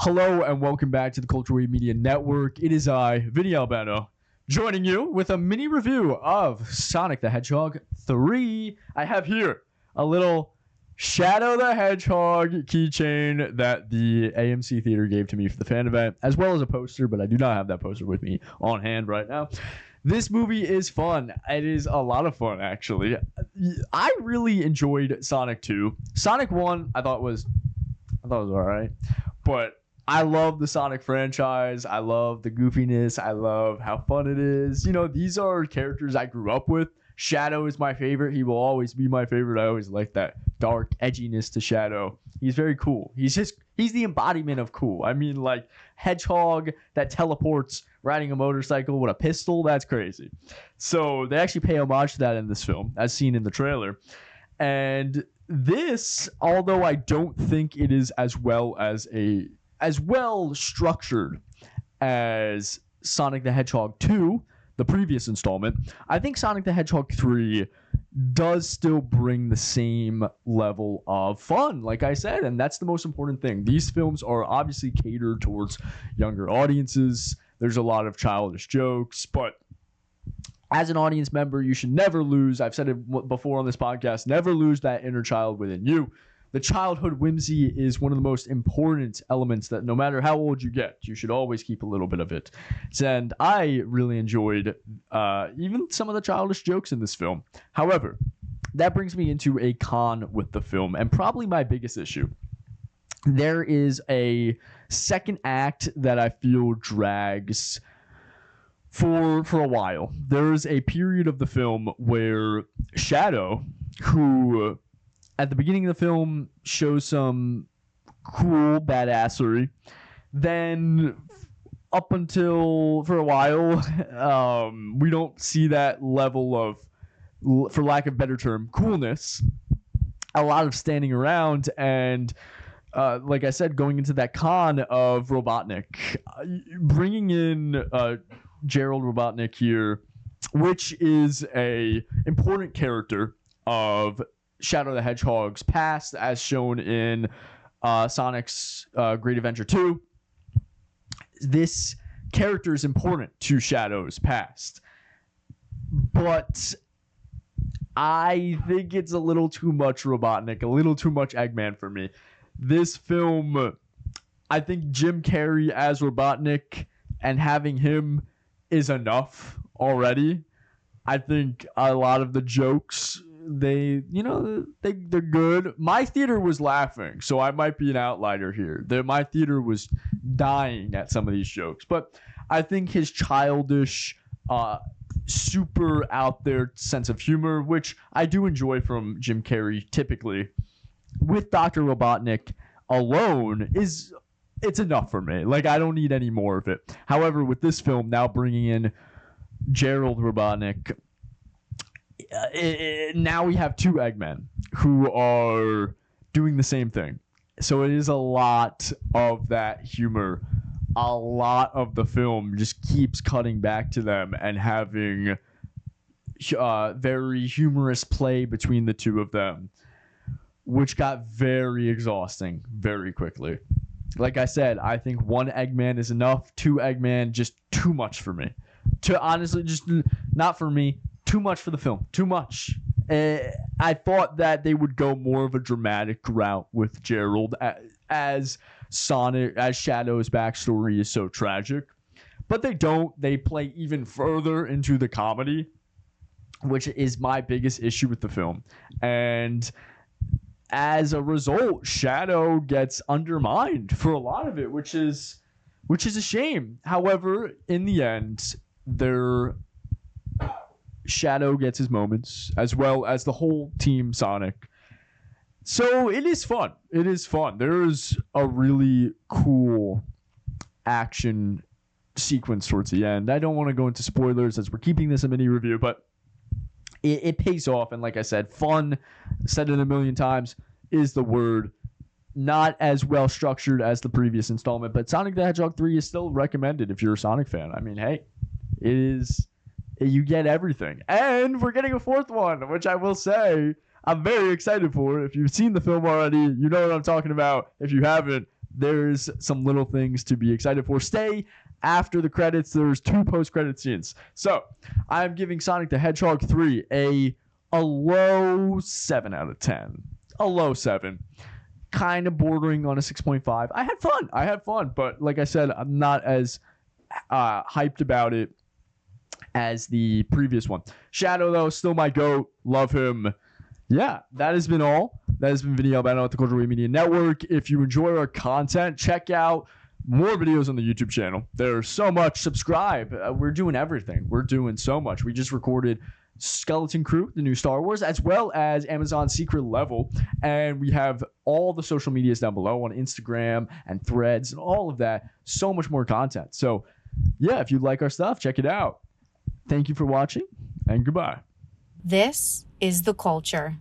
Hello and welcome back to the Culture Wave Media Network. It is I, Vinny joining you with a mini review of Sonic the Hedgehog 3. I have here a little Shadow the Hedgehog keychain that the AMC Theater gave to me for the fan event, as well as a poster, but I do not have that poster with me on hand right now. This movie is fun. It is a lot of fun, actually. I really enjoyed Sonic 2. Sonic 1, I thought was all right, but I love the Sonic franchise. I love the goofiness. I love how fun it is. You know, these are characters I grew up with. Shadow is my favorite. He will always be my favorite. I always like that dark edginess to Shadow. He's very cool. He's the embodiment of cool. I mean, like Hedgehog that teleports riding a motorcycle with a pistol. That's crazy. So they actually pay homage to that in this film, as seen in the trailer. And this, although I don't think it is as well structured as Sonic the Hedgehog 2, the previous installment, I think Sonic the Hedgehog 3 does still bring the same level of fun, like I said, and that's the most important thing. These films are obviously catered towards younger audiences. There's a lot of childish jokes, but as an audience member, you should never lose, I've said it before on this podcast, never lose that inner child within you. The childhood whimsy is one of the most important elements that no matter how old you get, you should always keep a little bit of it. And I really enjoyed even some of the childish jokes in this film. However, that brings me into a con with the film, and probably my biggest issue. There is a second act that I feel drags for a while. There's a period of the film where Shadow, who at the beginning of the film shows some cool badassery, then up until for a while we don't see that level of, for lack of a better term, coolness. A lot of standing around and like I said, going into that con of Robotnik, bringing in Gerald Robotnik here, which is a important character of Shadow the Hedgehog's past, as shown in Sonic's Great Adventure 2. This character is important to Shadow's past, but I think it's a little too much Robotnik, a little too much Eggman for me. This film, I think Jim Carrey as Robotnik and having him is enough already. I think a lot of the jokes, they're good. My theater was laughing, so I might be an outlier here. My theater was dying at some of these jokes, but I think his childish, super out there sense of humor, which I do enjoy from Jim Carrey typically, with Dr. Robotnik alone it's enough for me. Like, I don't need any more of it. However, with this film now bringing in Gerald Robotnik, now we have two Eggmen who are doing the same thing. So it is a lot of that humor. A lot of the film just keeps cutting back to them and having very humorous play between the two of them, which got very exhausting very quickly. Like I said, I think one Eggman is enough. Two Eggman, just too much for me. Honestly, just not for me. Too much for the film. Too much. I thought that they would go more of a dramatic route with Gerald as Shadow's backstory is so tragic. But they don't. They play even further into the comedy, which is my biggest issue with the film. And as a result, Shadow gets undermined for a lot of it, which is a shame. However, in the end, Shadow gets his moments, as well as the whole Team Sonic. So it is fun. It is fun. There is a really cool action sequence towards the end. I don't want to go into spoilers as we're keeping this a mini review, but it pays off. And like I said, fun, said it a million times, is the word. Not as well structured as the previous installment, but Sonic the Hedgehog 3 is still recommended if you're a Sonic fan. I mean, hey, you get everything. And we're getting a fourth one, which I will say I'm very excited for. If you've seen the film already, you know what I'm talking about. If you haven't, there's some little things to be excited for. Stay after the credits. There's 2 post-credit scenes. So I'm giving Sonic the Hedgehog 3 a low 7 out of 10. A low 7. Kind of bordering on a 6.5. I had fun, but like I said, I'm not as hyped about it as the previous one. Shadow, though, still my GOAT. Love him. Yeah, that has been all. That has been Vinny Albano at the Cultural Media Network. If you enjoy our content, check out more videos on the YouTube channel. There's so much. Subscribe. We're doing everything. We're doing so much. We just recorded Skeleton Crew, the new Star Wars, as well as Amazon Secret Level. And we have all the social medias down below on Instagram and Threads and all of that. So much more content. So, yeah, if you like our stuff, check it out. Thank you for watching, and goodbye. This is The Culture.